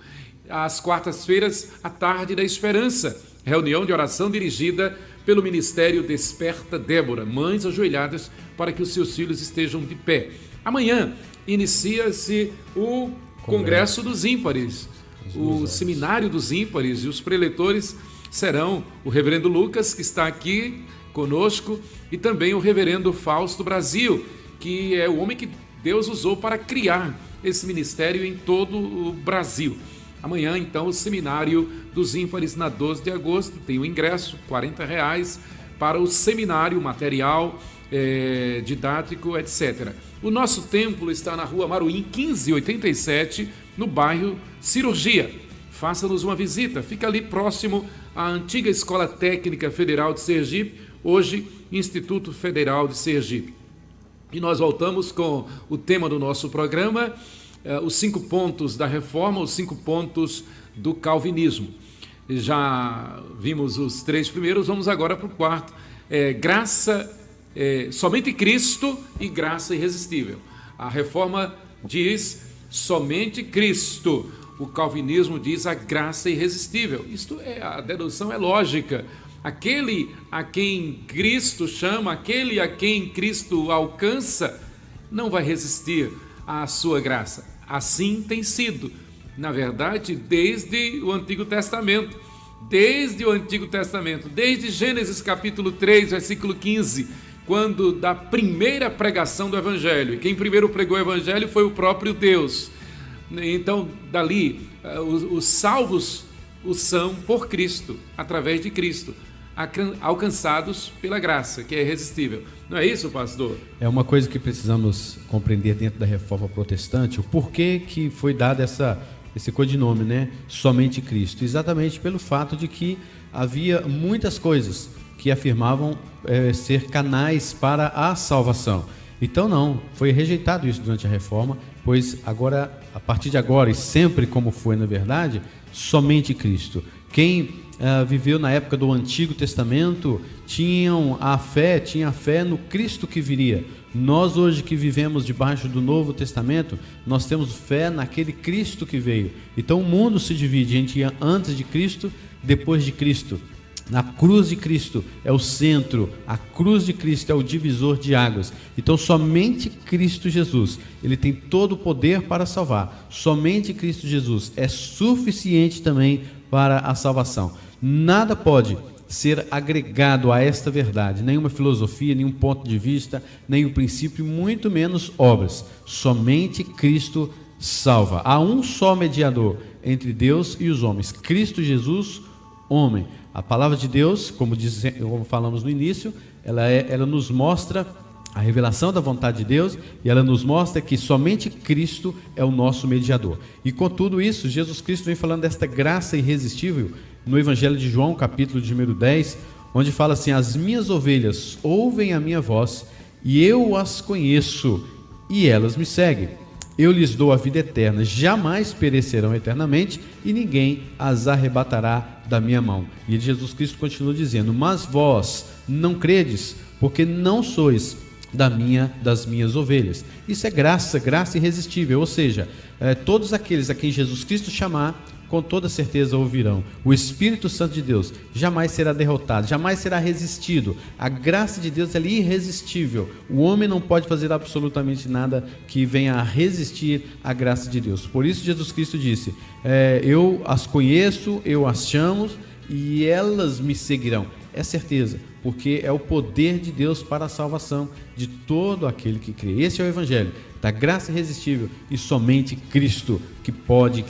Às quartas-feiras, a Tarde da Esperança, reunião de oração dirigida pelo Ministério Desperta Débora, mães ajoelhadas para que os seus filhos estejam de pé. Amanhã inicia-se o Congresso dos Ímpares, o Seminário dos Ímpares, e os preletores serão o reverendo Lucas, que está aqui conosco, e também o reverendo Fausto Brasil, que é o homem que Deus usou para criar esse ministério em todo o Brasil. Amanhã, então, o Seminário dos Ímpares, na 12 de agosto, tem o ingresso, R$ 40, para o seminário, material didático, etc. O nosso templo está na rua Maruim 1587, no bairro Cirurgia. Faça-nos uma visita, fica ali próximo à antiga Escola Técnica Federal de Sergipe, hoje Instituto Federal de Sergipe. E nós voltamos com o tema do nosso programa, os 5 pontos da reforma, os 5 pontos do calvinismo. Já vimos os 3 primeiros, vamos agora para o 4. Graça, somente Cristo e graça irresistível. A reforma diz somente Cristo. O calvinismo diz a graça irresistível. A dedução é lógica. Aquele a quem Cristo chama, aquele a quem Cristo alcança, não vai resistir à sua graça. Assim tem sido, na verdade, desde o Antigo Testamento. Desde Gênesis capítulo 3, versículo 15, quando da primeira pregação do Evangelho. E quem primeiro pregou o Evangelho foi o próprio Deus. Então, dali, os salvos são por Cristo, através de Cristo, alcançados pela graça, que é irresistível. Não é isso, pastor? É uma coisa que precisamos compreender dentro da reforma protestante, o porquê que foi dado esse codinome, né? Somente Cristo. Exatamente pelo fato de que havia muitas coisas que afirmavam ser canais para a salvação. Então não, foi rejeitado isso durante a reforma, pois agora, a partir de agora e sempre como foi na verdade, somente Cristo. Quem viveu na época do Antigo Testamento tinha a fé no Cristo que viria. Nós hoje que vivemos debaixo do Novo Testamento, nós temos fé naquele Cristo que veio. Então o mundo se divide entre antes de Cristo, depois de Cristo. Na cruz de Cristo é o centro, a cruz de Cristo é o divisor de águas. Então somente Cristo Jesus, ele tem todo o poder para salvar. Somente Cristo Jesus é suficiente também para a salvação. Nada pode ser agregado a esta verdade, nenhuma filosofia, nenhum ponto de vista, nenhum princípio, muito menos obras. Somente Cristo salva. Há um só mediador entre Deus e os homens, Cristo Jesus, homem. A palavra de Deus, como falamos no início, ela nos mostra a revelação da vontade de Deus e ela nos mostra que somente Cristo é o nosso mediador. E com tudo isso, Jesus Cristo vem falando desta graça irresistível no Evangelho de João, capítulo de número 10, onde fala assim: as minhas ovelhas ouvem a minha voz e eu as conheço e elas me seguem. Eu lhes dou a vida eterna, jamais perecerão eternamente e ninguém as arrebatará da minha mão. E Jesus Cristo continua dizendo: mas vós não credes, porque não sois das minhas ovelhas. Isso é graça irresistível, ou seja, todos aqueles a quem Jesus Cristo chamar, com toda certeza ouvirão. O Espírito Santo de Deus jamais será derrotado, jamais será resistido. A graça de Deus é irresistível. O homem não pode fazer absolutamente nada que venha a resistir à graça de Deus. Por isso Jesus Cristo disse: eu as conheço, eu as chamo e elas me seguirão. É certeza, porque é o poder de Deus para a salvação de todo aquele que crê. Esse é o Evangelho da graça irresistível e somente Cristo que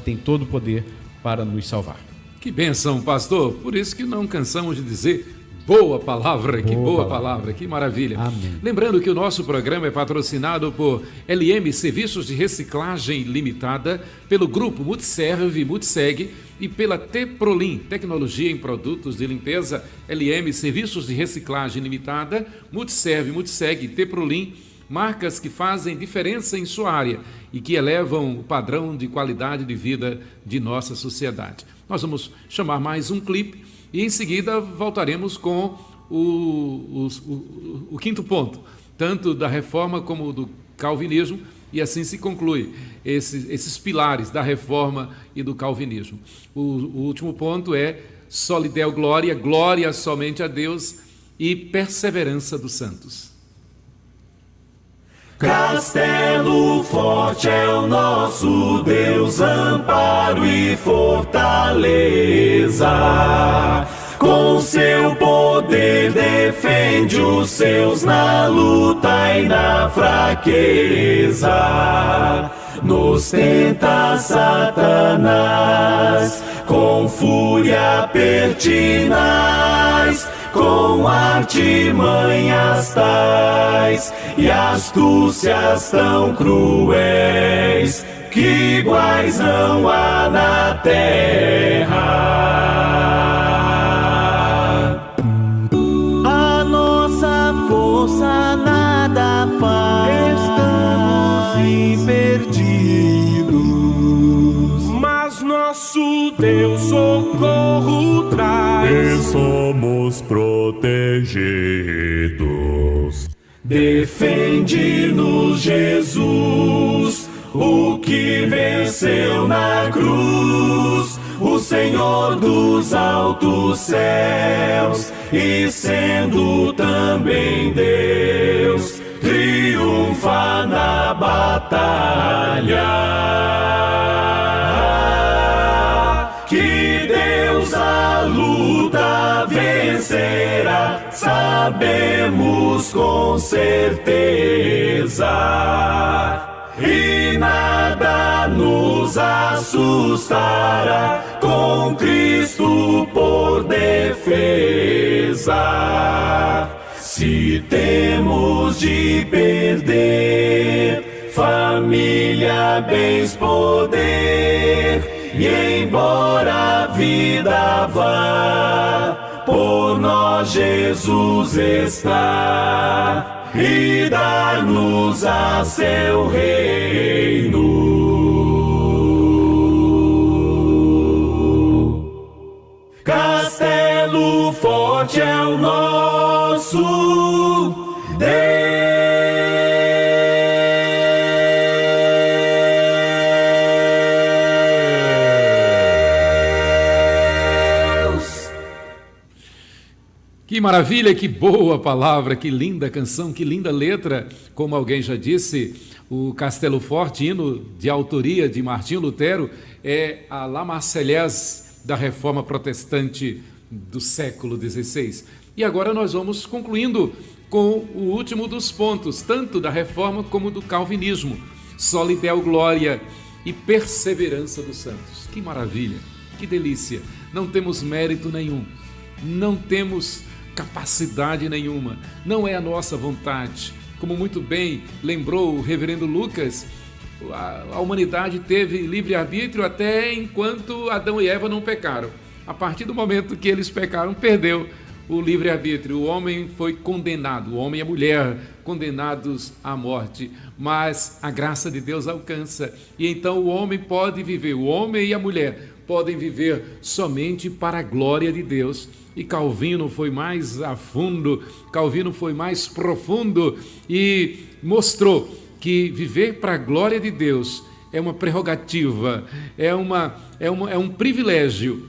tem todo o poder para nos salvar. Que bênção, pastor. Por isso que não cansamos de dizer boa palavra, boa palavra, que maravilha. Amém. Lembrando que o nosso programa é patrocinado por LM Serviços de Reciclagem Limitada, pelo grupo Multiseg e pela Teprolin, Tecnologia em Produtos de Limpeza. LM Serviços de Reciclagem Limitada, Multiseg e Teprolin, marcas que fazem diferença em sua área e que elevam o padrão de qualidade de vida de nossa sociedade. Nós vamos chamar mais um clipe e em seguida voltaremos com o quinto ponto, tanto da reforma como do calvinismo, e assim se conclui esses pilares da reforma e do calvinismo. O último ponto é soli Deo glória, glória somente a Deus e perseverança dos santos. Castelo forte é o nosso Deus, amparo e fortaleza. Com seu poder defende os seus na luta e na fraqueza. Nos tenta Satanás, com fúria pertinaz. com artimanhas tais e astúcias tão cruéis que iguais não há na terra. A nossa força nada faz, estamos perdidos, mas nosso Deus socorro traz e somos protegidos. Defende-nos, Jesus, o que venceu na cruz, o Senhor dos altos céus, e sendo também Deus, triunfa na batalha. Que Deus a luta vencerá, sabemos com certeza, e nada nos assustará, com Cristo por defesa. Se temos de perder família, bens, poder, e embora a vida vá, por nós Jesus está, e dar-nos a seu reino. Castelo forte é o nosso Deus. Que maravilha, que boa palavra, que linda canção, que linda letra. Como alguém já disse, o Castelo Forte, hino de autoria de Martinho Lutero, é a La Marseillaise da Reforma Protestante do século XVI. E agora nós vamos concluindo com o último dos pontos, tanto da Reforma como do Calvinismo: Soli Deo Glória e perseverança dos santos. Que maravilha, que delícia. Não temos mérito nenhum, não temos capacidade nenhuma, não é a nossa vontade. Como muito bem lembrou o reverendo Lucas, a humanidade teve livre-arbítrio até enquanto Adão e Eva não pecaram. A partir do momento que eles pecaram, perdeu o livre-arbítrio. O homem foi condenado, o homem e a mulher condenados à morte. Mas a graça de Deus alcança, e então o homem pode viver, o homem e a mulher podem viver somente para a glória de Deus. E Calvino foi mais a fundo, Calvino foi mais profundo e mostrou que viver para a glória de Deus é uma prerrogativa, é um privilégio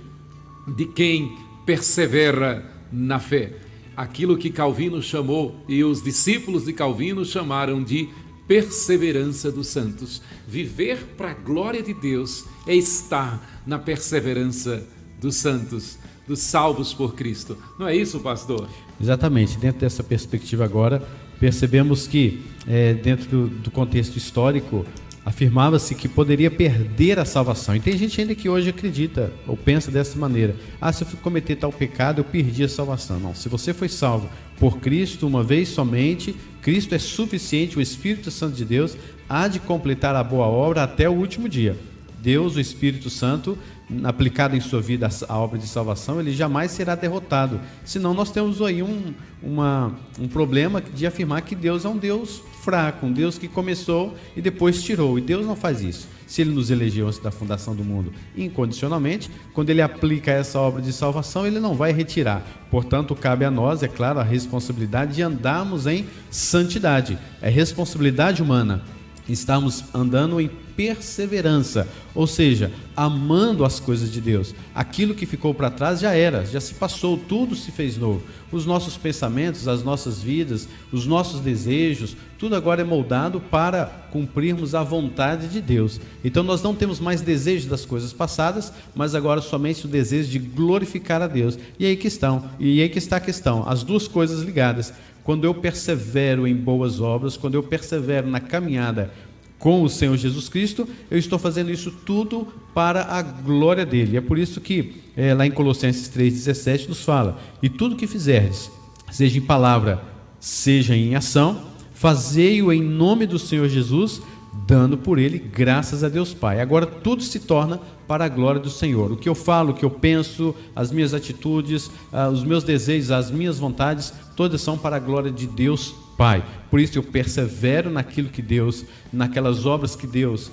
de quem persevera na fé. Aquilo que Calvino chamou e os discípulos de Calvino chamaram de perseverança dos santos. Viver para a glória de Deus é estar na perseverança dos santos, dos salvos por Cristo. Não é isso, pastor? Exatamente. Dentro dessa perspectiva agora, percebemos que, dentro do contexto histórico, afirmava-se que poderia perder a salvação. E tem gente ainda que hoje acredita ou pensa dessa maneira: se eu cometer tal pecado, eu perdi a salvação. Não, se você foi salvo por Cristo uma vez somente, Cristo é suficiente, o Espírito Santo de Deus há de completar a boa obra até o último dia. Deus, o Espírito Santo, aplicado em sua vida a obra de salvação, ele jamais será derrotado. Senão nós temos aí um problema de afirmar que Deus é um Deus fraco, um Deus que começou e depois tirou. E Deus não faz isso. Se ele nos elegeu antes da fundação do mundo incondicionalmente, quando ele aplica essa obra de salvação, ele não vai retirar. Portanto, cabe a nós, é claro, a responsabilidade de andarmos em santidade. É responsabilidade humana. Estamos andando em perseverança, ou seja, amando as coisas de Deus. Aquilo que ficou para trás já era, já se passou, tudo se fez novo. Os nossos pensamentos, as nossas vidas, os nossos desejos, tudo agora é moldado para cumprirmos a vontade de Deus. Então nós não temos mais desejo das coisas passadas, mas agora somente o desejo de glorificar a Deus. E aí que está a questão, as duas coisas ligadas. Quando eu persevero em boas obras, quando eu persevero na caminhada com o Senhor Jesus Cristo, eu estou fazendo isso tudo para a glória dele. É por isso que lá em Colossenses 3,17 nos fala: e tudo que fizerdes, seja em palavra, seja em ação, fazei-o em nome do Senhor Jesus, dando por ele graças a Deus Pai. Agora tudo se torna para a glória do Senhor. O que eu falo, o que eu penso, as minhas atitudes, os meus desejos, as minhas vontades, todas são para a glória de Deus Pai. Por isso eu persevero naquilo que Deus, naquelas obras que Deus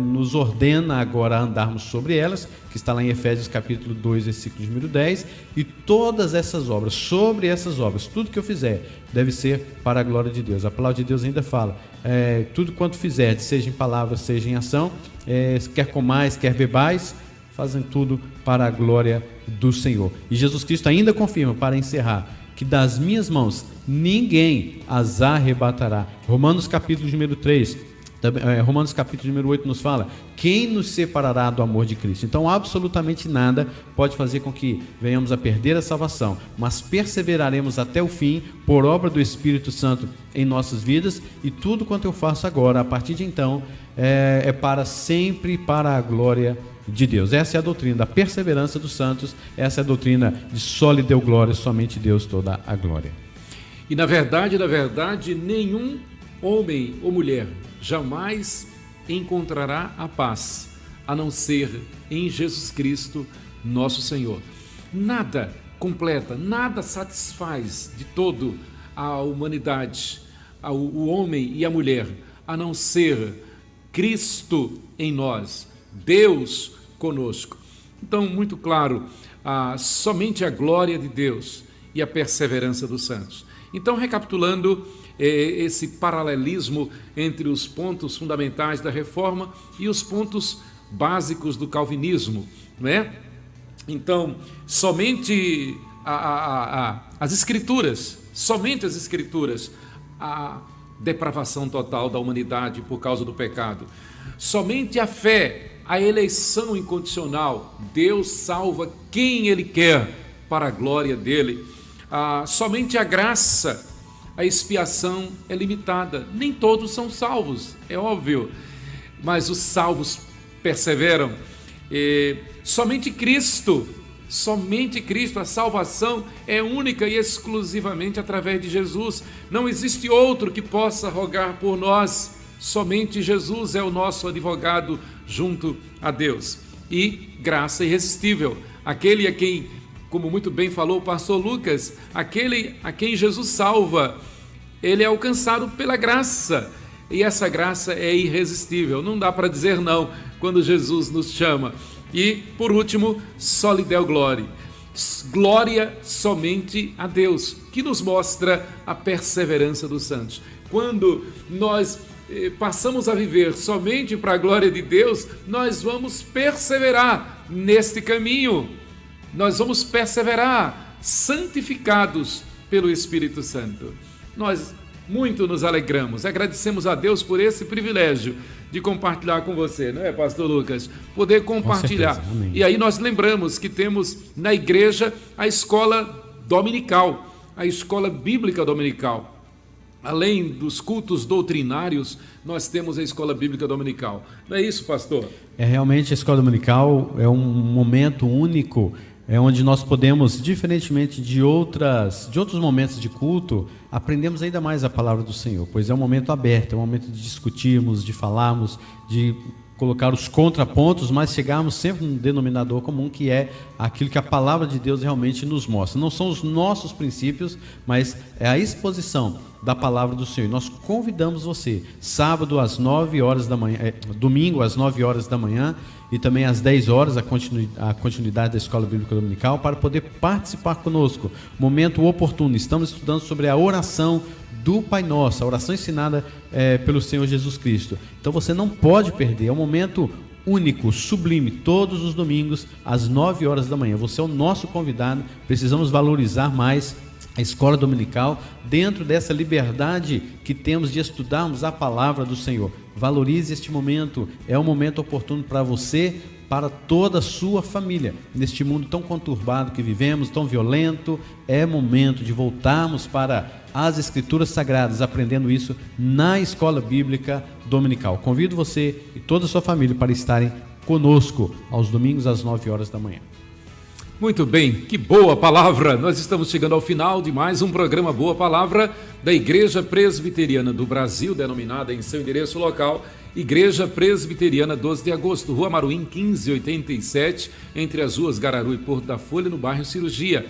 nos ordena agora a andarmos sobre elas, que está lá em Efésios capítulo 2, versículo de número 10, e todas essas obras, sobre essas obras, tudo que eu fizer, deve ser para a glória de Deus. A palavra de Deus ainda fala, tudo quanto fizer, seja em palavra, seja em ação, quer comais, quer bebais, fazem tudo para a glória do Senhor. E Jesus Cristo ainda confirma, para encerrar, que das minhas mãos ninguém as arrebatará. Romanos capítulo número 3, Romanos capítulo número 8 nos fala: quem nos separará do amor de Cristo? Então absolutamente nada pode fazer com que venhamos a perder a salvação, mas perseveraremos até o fim por obra do Espírito Santo em nossas vidas, e tudo quanto eu faço agora, a partir de então, é para sempre, para a glória de Deus. Essa é a doutrina da perseverança dos santos, essa é a doutrina de só lhe deu glória, somente Deus toda a glória. E na verdade, nenhum homem ou mulher jamais encontrará a paz, a não ser em Jesus Cristo, nosso Senhor. Nada completa, nada satisfaz de todo a humanidade, o homem e a mulher, a não ser Cristo em nós, Deus conosco. Então, muito claro, somente a glória de Deus e a perseverança dos santos. Então, recapitulando esse paralelismo entre os pontos fundamentais da reforma e os pontos básicos do calvinismo, não é? Então, somente as escrituras, a depravação total da humanidade por causa do pecado. Somente a fé, a eleição incondicional, Deus salva quem Ele quer para a glória dEle. Somente a graça, a expiação é limitada. Nem todos são salvos, é óbvio, mas os salvos perseveram. Somente Cristo, a salvação é única e exclusivamente através de Jesus. Não existe outro que possa rogar por nós. Somente Jesus é o nosso advogado junto a Deus. E graça irresistível, aquele a quem, como muito bem falou o pastor Lucas, aquele a quem Jesus salva, ele é alcançado pela graça, e essa graça é irresistível, não dá para dizer não quando Jesus nos chama. E, por último, só lhe deu glória. Glória somente a Deus, que nos mostra a perseverança dos santos. Quando nós passamos a viver somente para a glória de Deus, nós vamos perseverar neste caminho. Nós vamos perseverar santificados pelo Espírito Santo. Nós muito nos alegramos, agradecemos a Deus por esse privilégio de compartilhar com você, não é, pastor Lucas? Poder compartilhar. E aí nós lembramos que temos na igreja a escola dominical, a escola bíblica dominical. Além dos cultos doutrinários, nós temos a escola bíblica dominical. Não é isso, pastor? Realmente a escola dominical é um momento único, onde nós podemos, diferentemente de outros momentos de culto, aprendemos ainda mais a palavra do Senhor, pois é um momento aberto, é um momento de discutirmos, de falarmos, de colocar os contrapontos, mas chegarmos sempre num denominador comum, que é aquilo que a palavra de Deus realmente nos mostra. Não são os nossos princípios, mas é a exposição da palavra do Senhor. Nós convidamos você, sábado às 9 horas da manhã, domingo às 9 horas da manhã, e também às 10 horas, a continuidade da Escola Bíblica Dominical, para poder participar conosco. Momento oportuno, estamos estudando sobre a oração do Pai Nosso, a oração ensinada pelo Senhor Jesus Cristo. Então você não pode perder, é um momento único, sublime, todos os domingos, às 9 horas da manhã. Você é o nosso convidado, precisamos valorizar mais a escola dominical, dentro dessa liberdade que temos de estudarmos a palavra do Senhor. Valorize este momento, é um momento oportuno para você, para toda a sua família. Neste mundo tão conturbado que vivemos, tão violento, é momento de voltarmos para as Escrituras Sagradas, aprendendo isso na Escola Bíblica Dominical. Convido você e toda a sua família para estarem conosco aos domingos às 9 horas da manhã. Muito bem, que boa palavra! Nós estamos chegando ao final de mais um programa Boa Palavra da Igreja Presbiteriana do Brasil, denominada em seu endereço local, Igreja Presbiteriana 12 de Agosto, Rua Maruim 1587, entre as ruas Gararu e Porto da Folha, no bairro Cirurgia.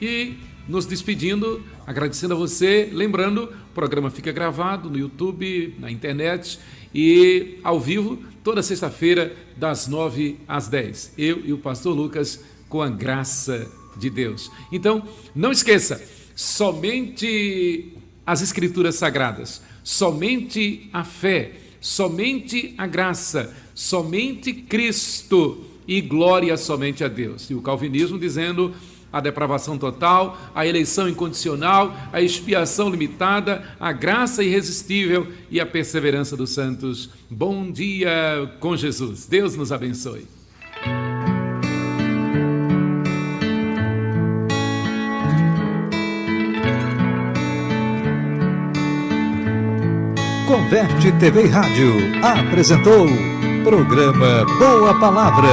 E nos despedindo, agradecendo a você, lembrando, o programa fica gravado no YouTube, na internet e ao vivo, toda sexta-feira, das 9 às 10. Eu e o pastor Lucas, com a graça de Deus. Então, não esqueça, somente as Escrituras Sagradas, somente a fé, somente a graça, somente Cristo e glória somente a Deus. E o calvinismo dizendo a depravação total, a eleição incondicional, a expiação limitada, a graça irresistível e a perseverança dos santos. Bom dia com Jesus. Deus nos abençoe. Converte TV e Rádio apresentou programa Boa Palavra.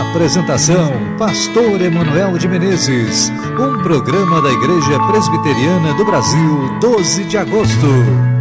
Apresentação Pastor Emanuel de Menezes. Um programa da Igreja Presbiteriana do Brasil, 12 de agosto.